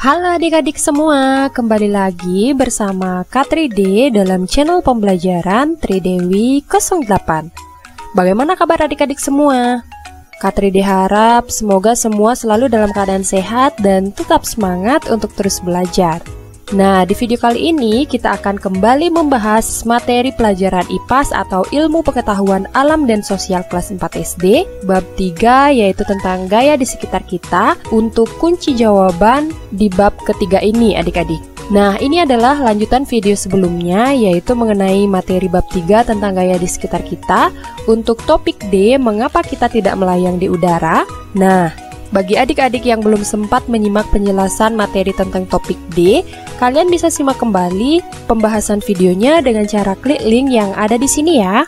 Halo adik-adik semua, kembali lagi bersama Kak 3D dalam channel pembelajaran Tridewi 08. Bagaimana kabar adik-adik semua? Kak 3D harap semoga semua selalu dalam keadaan sehat dan tetap semangat untuk terus belajar. Nah, di video kali ini kita akan kembali membahas materi pelajaran IPAS atau Ilmu Pengetahuan Alam dan Sosial kelas 4 SD, bab 3 yaitu tentang gaya di sekitar kita untuk kunci jawaban di bab ketiga ini adik-adik. Nah, ini adalah lanjutan video sebelumnya yaitu mengenai materi bab 3 tentang gaya di sekitar kita untuk topik D, mengapa kita tidak melayang di udara. Nah, bagi adik-adik yang belum sempat menyimak penjelasan materi tentang topik D, kalian bisa simak kembali pembahasan videonya dengan cara klik link yang ada di sini ya.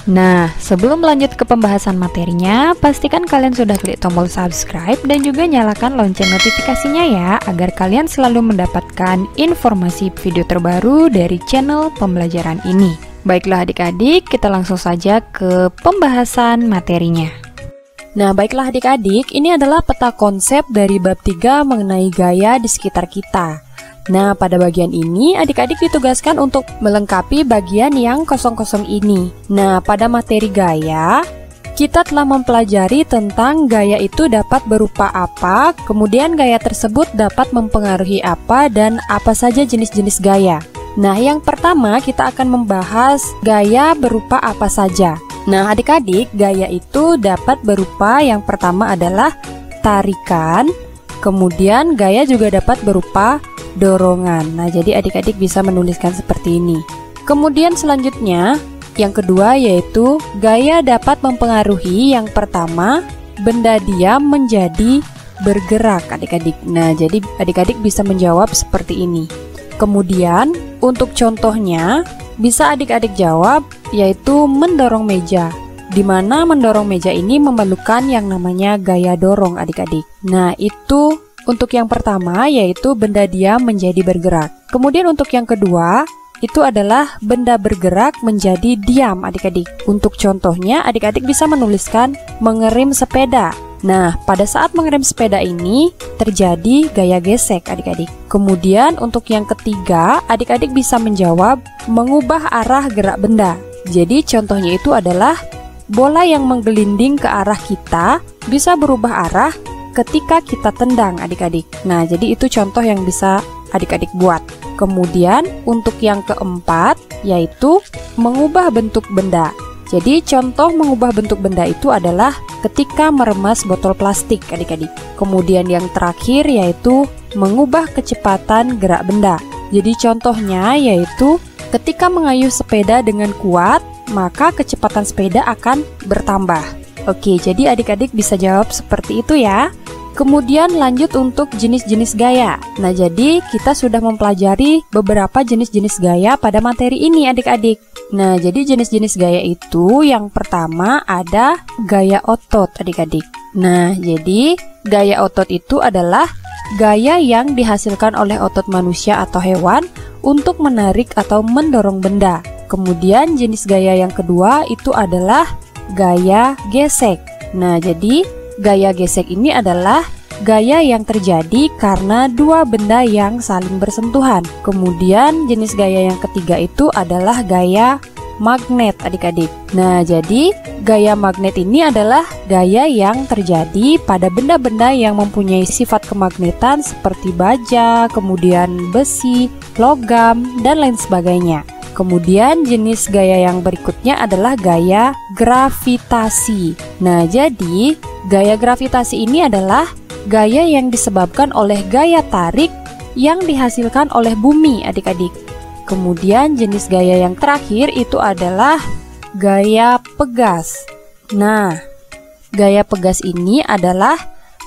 Nah, sebelum lanjut ke pembahasan materinya, pastikan kalian sudah klik tombol subscribe dan juga nyalakan lonceng notifikasinya ya, agar kalian selalu mendapatkan informasi video terbaru dari channel pembelajaran ini. Baiklah adik-adik, kita langsung saja ke pembahasan materinya. Nah, baiklah adik-adik, ini adalah peta konsep dari bab 3 mengenai gaya di sekitar kita. Nah, pada bagian ini adik-adik ditugaskan untuk melengkapi bagian yang kosong-kosong ini. Nah, pada materi gaya, kita telah mempelajari tentang gaya itu dapat berupa apa, kemudian gaya tersebut dapat mempengaruhi apa, dan apa saja jenis-jenis gaya. Nah, yang pertama kita akan membahas gaya berupa apa saja. Nah, adik-adik, gaya itu dapat berupa yang pertama adalah tarikan, kemudian gaya juga dapat berupa dorongan. Nah, jadi adik-adik bisa menuliskan seperti ini. Kemudian selanjutnya, yang kedua yaitu gaya dapat mempengaruhi yang pertama, benda diam menjadi bergerak adik-adik. Nah, jadi adik-adik bisa menjawab seperti ini. Kemudian, untuk contohnya, bisa adik-adik jawab yaitu mendorong meja, di mana mendorong meja ini memerlukan yang namanya gaya dorong adik-adik. Nah, itu untuk yang pertama yaitu benda diam menjadi bergerak. Kemudian untuk yang kedua itu adalah benda bergerak menjadi diam adik-adik. Untuk contohnya adik-adik bisa menuliskan mengerem sepeda. Nah, pada saat mengerem sepeda ini terjadi gaya gesek adik-adik. Kemudian untuk yang ketiga, adik-adik bisa menjawab mengubah arah gerak benda. Jadi contohnya itu adalah bola yang menggelinding ke arah kita bisa berubah arah ketika kita tendang adik-adik. Nah, jadi itu contoh yang bisa adik-adik buat. Kemudian untuk yang keempat yaitu mengubah bentuk benda. Jadi contoh mengubah bentuk benda itu adalah ketika meremas botol plastik adik-adik. Kemudian yang terakhir yaitu mengubah kecepatan gerak benda. Jadi contohnya yaitu ketika mengayuh sepeda dengan kuat, maka kecepatan sepeda akan bertambah. Oke, jadi adik-adik bisa jawab seperti itu ya. Kemudian lanjut untuk jenis-jenis gaya. Nah, jadi kita sudah mempelajari beberapa jenis-jenis gaya pada materi ini adik-adik. Nah, jadi jenis-jenis gaya itu yang pertama ada gaya otot adik-adik. Nah, jadi gaya otot itu adalah gaya yang dihasilkan oleh otot manusia atau hewan untuk menarik atau mendorong benda. Kemudian jenis gaya yang kedua itu adalah gaya gesek. Nah, jadi gaya gesek ini adalah gaya yang terjadi karena dua benda yang saling bersentuhan. Kemudian jenis gaya yang ketiga itu adalah gaya magnet adik-adik. Nah, jadi gaya magnet ini adalah gaya yang terjadi pada benda-benda yang mempunyai sifat kemagnetan seperti baja, kemudian besi, logam, dan lain sebagainya. Kemudian jenis gaya yang berikutnya adalah gaya gravitasi. Nah, jadi gaya gravitasi ini adalah gaya yang disebabkan oleh gaya tarik yang dihasilkan oleh bumi adik-adik. Kemudian jenis gaya yang terakhir itu adalah gaya pegas. Nah, gaya pegas ini adalah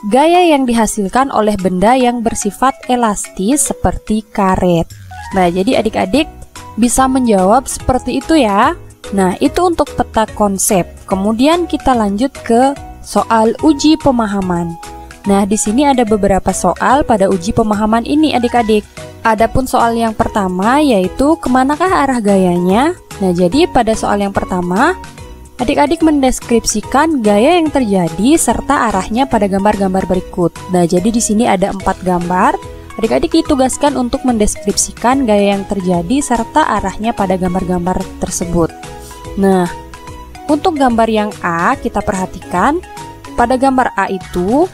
gaya yang dihasilkan oleh benda yang bersifat elastis seperti karet. Nah, jadi adik-adik bisa menjawab seperti itu ya. Nah, itu untuk peta konsep. Kemudian kita lanjut ke soal uji pemahaman. Nah, di sini ada beberapa soal pada uji pemahaman ini adik-adik. Adapun soal yang pertama yaitu kemanakah arah gayanya. Nah, jadi pada soal yang pertama adik-adik mendeskripsikan gaya yang terjadi serta arahnya pada gambar-gambar berikut. Nah, jadi di sini ada 4 gambar. Adik-adik ditugaskan untuk mendeskripsikan gaya yang terjadi serta arahnya pada gambar-gambar tersebut. Nah, untuk gambar yang A kita perhatikan, pada gambar A itu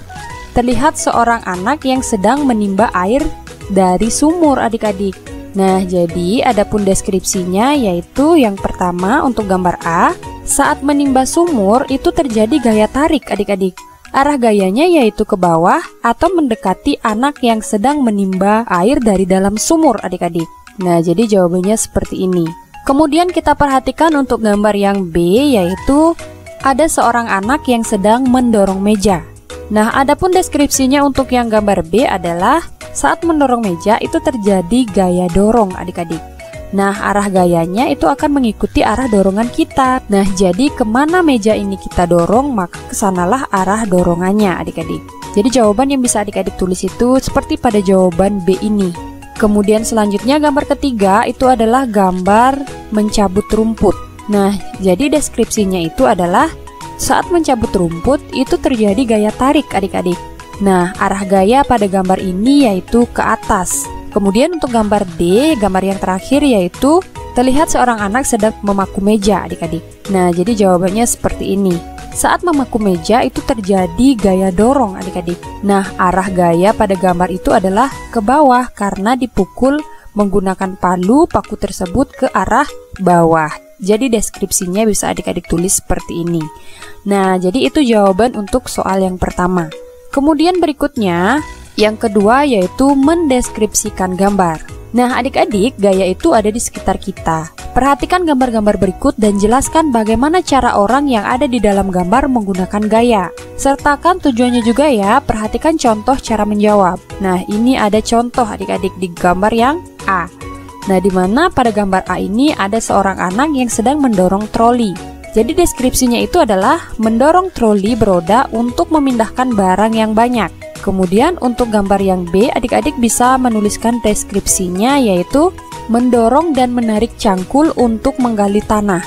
terlihat seorang anak yang sedang menimba air dari sumur adik-adik. Nah, jadi adapun deskripsinya yaitu yang pertama untuk gambar A, saat menimba sumur itu terjadi gaya tarik adik-adik. Arah gayanya yaitu ke bawah atau mendekati anak yang sedang menimba air dari dalam sumur adik-adik. Nah, jadi jawabannya seperti ini. Kemudian kita perhatikan untuk gambar yang B, yaitu ada seorang anak yang sedang mendorong meja. Nah, adapun deskripsinya untuk yang gambar B adalah saat mendorong meja itu terjadi gaya dorong adik-adik. Nah, arah gayanya itu akan mengikuti arah dorongan kita. Nah, jadi kemana meja ini kita dorong, maka kesanalah arah dorongannya adik-adik. Jadi jawaban yang bisa adik-adik tulis itu seperti pada jawaban B ini. Kemudian selanjutnya gambar ketiga itu adalah gambar mencabut rumput. Nah, jadi deskripsinya itu adalah saat mencabut rumput itu terjadi gaya tarik adik-adik. Nah, arah gaya pada gambar ini yaitu ke atas. Kemudian untuk gambar D, gambar yang terakhir yaitu terlihat seorang anak sedang memaku meja adik-adik. Nah, jadi jawabannya seperti ini. Saat memaku meja itu terjadi gaya dorong adik-adik. Nah, arah gaya pada gambar itu adalah ke bawah karena dipukul menggunakan paku tersebut ke arah bawah. Jadi deskripsinya bisa adik-adik tulis seperti ini. Nah, jadi itu jawaban untuk soal yang pertama. Kemudian berikutnya, yang kedua yaitu mendeskripsikan gambar. Nah, adik-adik, gaya itu ada di sekitar kita. Perhatikan gambar-gambar berikut dan jelaskan bagaimana cara orang yang ada di dalam gambar menggunakan gaya. Sertakan tujuannya juga ya, perhatikan contoh cara menjawab. Nah, ini ada contoh adik-adik di gambar yang A. Nah, di mana pada gambar A ini ada seorang anak yang sedang mendorong troli. Jadi deskripsinya itu adalah mendorong troli beroda untuk memindahkan barang yang banyak. Kemudian untuk gambar yang B, adik-adik bisa menuliskan deskripsinya yaitu mendorong dan menarik cangkul untuk menggali tanah.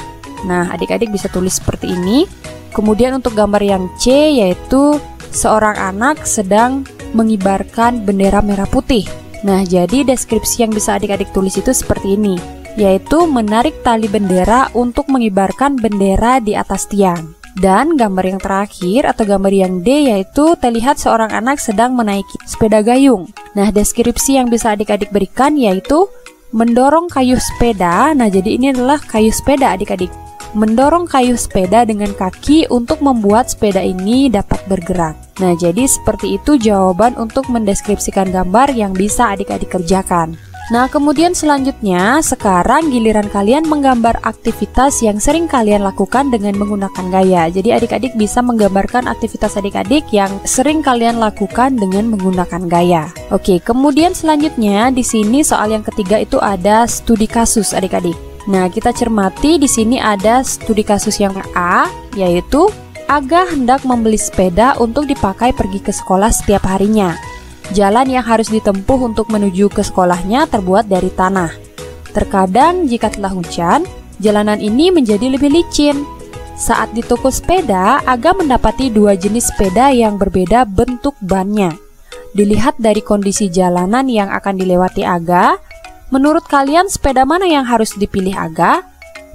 Nah, adik-adik bisa tulis seperti ini. Kemudian untuk gambar yang C yaitu seorang anak sedang mengibarkan bendera merah putih. Nah, jadi deskripsi yang bisa adik-adik tulis itu seperti ini, yaitu menarik tali bendera untuk mengibarkan bendera di atas tiang. Dan gambar yang terakhir atau gambar yang D yaitu terlihat seorang anak sedang menaiki sepeda gayung. Nah, deskripsi yang bisa adik-adik berikan yaitu mendorong kayu sepeda. Nah, jadi ini adalah kayu sepeda adik-adik. Mendorong kayu sepeda dengan kaki untuk membuat sepeda ini dapat bergerak. Nah, jadi seperti itu jawaban untuk mendeskripsikan gambar yang bisa adik-adik kerjakan. Nah, kemudian selanjutnya, sekarang giliran kalian menggambar aktivitas yang sering kalian lakukan dengan menggunakan gaya. Jadi adik-adik bisa menggambarkan aktivitas adik-adik yang sering kalian lakukan dengan menggunakan gaya. Oke, kemudian selanjutnya di sini soal yang ketiga itu ada studi kasus adik-adik. Nah, kita cermati di sini ada studi kasus yang A, yaitu Aga hendak membeli sepeda untuk dipakai pergi ke sekolah setiap harinya. Jalan yang harus ditempuh untuk menuju ke sekolahnya terbuat dari tanah. Terkadang jika telah hujan, jalanan ini menjadi lebih licin. Saat di toko sepeda, Aga mendapati dua jenis sepeda yang berbeda bentuk bannya. Dilihat dari kondisi jalanan yang akan dilewati Aga, menurut kalian sepeda mana yang harus dipilih Aga?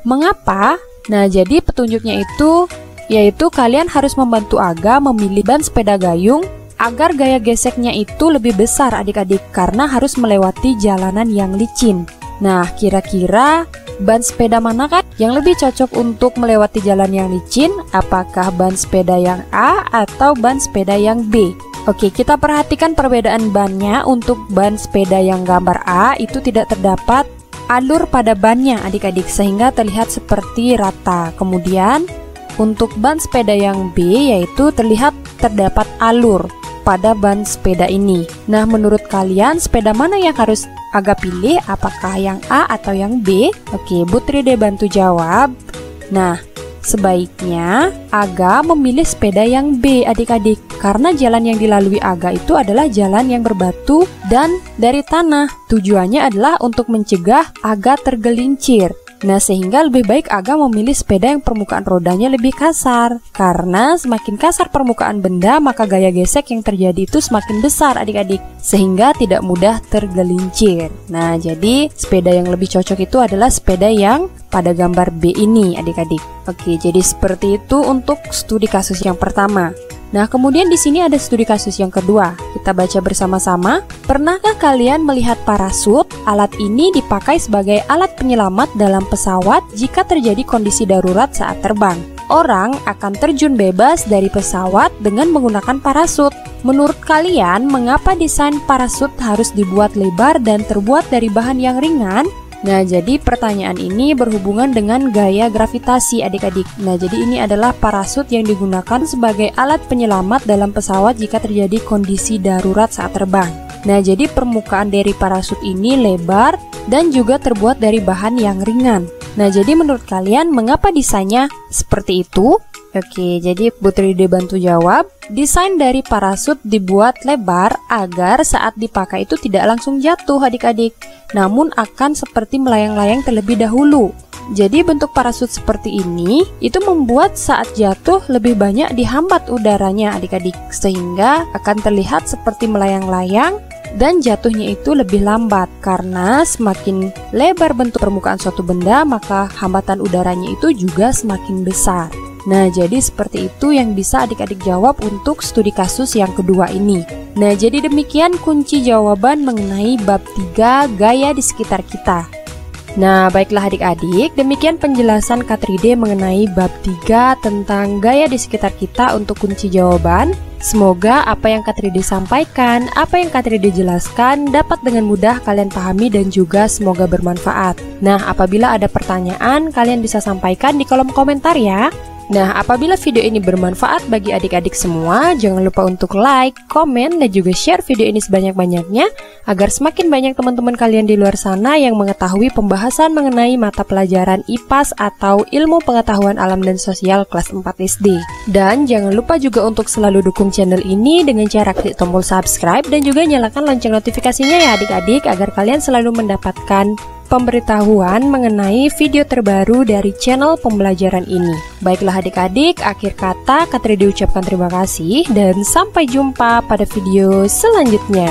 Mengapa? Nah, jadi petunjuknya itu yaitu kalian harus membantu Aga memilih ban sepeda gayung agar gaya geseknya itu lebih besar adik-adik karena harus melewati jalanan yang licin. Nah, kira-kira ban sepeda manakah yang lebih cocok untuk melewati jalan yang licin? Apakah ban sepeda yang A atau ban sepeda yang B? Oke, kita perhatikan perbedaan bannya. Untuk ban sepeda yang gambar A itu tidak terdapat alur pada bannya adik-adik sehingga terlihat seperti rata. Kemudian untuk ban sepeda yang B yaitu terdapat alur pada ban sepeda ini. Nah, menurut kalian sepeda mana yang harus Aga pilih? Apakah yang A atau yang B? Oke, Bu Tride bantu jawab. Nah, sebaiknya Aga memilih sepeda yang B adik-adik karena jalan yang dilalui Aga itu adalah jalan yang berbatu dan dari tanah. Tujuannya adalah untuk mencegah Aga tergelincir. Nah, sehingga lebih baik Aga memilih sepeda yang permukaan rodanya lebih kasar. Karena semakin kasar permukaan benda, maka gaya gesek yang terjadi itu semakin besar adik-adik, sehingga tidak mudah tergelincir. Nah, jadi sepeda yang lebih cocok itu adalah sepeda yang pada gambar B ini adik-adik. Oke, jadi seperti itu untuk studi kasus yang pertama. Nah, kemudian di sini ada studi kasus yang kedua. Kita baca bersama-sama. Pernahkah kalian melihat parasut? Alat ini dipakai sebagai alat penyelamat dalam pesawat jika terjadi kondisi darurat saat terbang. Orang akan terjun bebas dari pesawat dengan menggunakan parasut. Menurut kalian, mengapa desain parasut harus dibuat lebar dan terbuat dari bahan yang ringan? Nah, jadi pertanyaan ini berhubungan dengan gaya gravitasi adik-adik. Nah, jadi ini adalah parasut yang digunakan sebagai alat penyelamat dalam pesawat jika terjadi kondisi darurat saat terbang. Nah, jadi permukaan dari parasut ini lebar dan juga terbuat dari bahan yang ringan. Nah, jadi menurut kalian mengapa desainnya seperti itu? Oke, jadi Putri Dede bantu jawab. Desain dari parasut dibuat lebar agar saat dipakai itu tidak langsung jatuh adik-adik, namun akan seperti melayang-layang terlebih dahulu. Jadi bentuk parasut seperti ini itu membuat saat jatuh lebih banyak dihambat udaranya adik-adik, sehingga akan terlihat seperti melayang-layang dan jatuhnya itu lebih lambat. Karena semakin lebar bentuk permukaan suatu benda, maka hambatan udaranya itu juga semakin besar. Nah, jadi seperti itu yang bisa adik-adik jawab untuk studi kasus yang kedua ini. Nah, jadi demikian kunci jawaban mengenai bab 3 gaya di sekitar kita. Nah, baiklah adik-adik, demikian penjelasan Kak Tride mengenai bab 3 tentang gaya di sekitar kita untuk kunci jawaban. Semoga apa yang Kak Tride sampaikan, apa yang Kak Tride jelaskan dapat dengan mudah kalian pahami dan juga semoga bermanfaat. Nah, apabila ada pertanyaan, kalian bisa sampaikan di kolom komentar ya. Nah, apabila video ini bermanfaat bagi adik-adik semua, jangan lupa untuk like, komen, dan juga share video ini sebanyak-banyaknya agar semakin banyak teman-teman kalian di luar sana yang mengetahui pembahasan mengenai mata pelajaran IPAS atau Ilmu Pengetahuan Alam dan Sosial kelas 4 SD. Dan jangan lupa juga untuk selalu dukung channel ini dengan cara klik tombol subscribe dan juga nyalakan lonceng notifikasinya ya adik-adik agar kalian selalu mendapatkan pemberitahuan mengenai video terbaru dari channel pembelajaran ini. Baiklah adik-adik, akhir kata Kak Tride ucapkan terima kasih dan sampai jumpa pada video selanjutnya.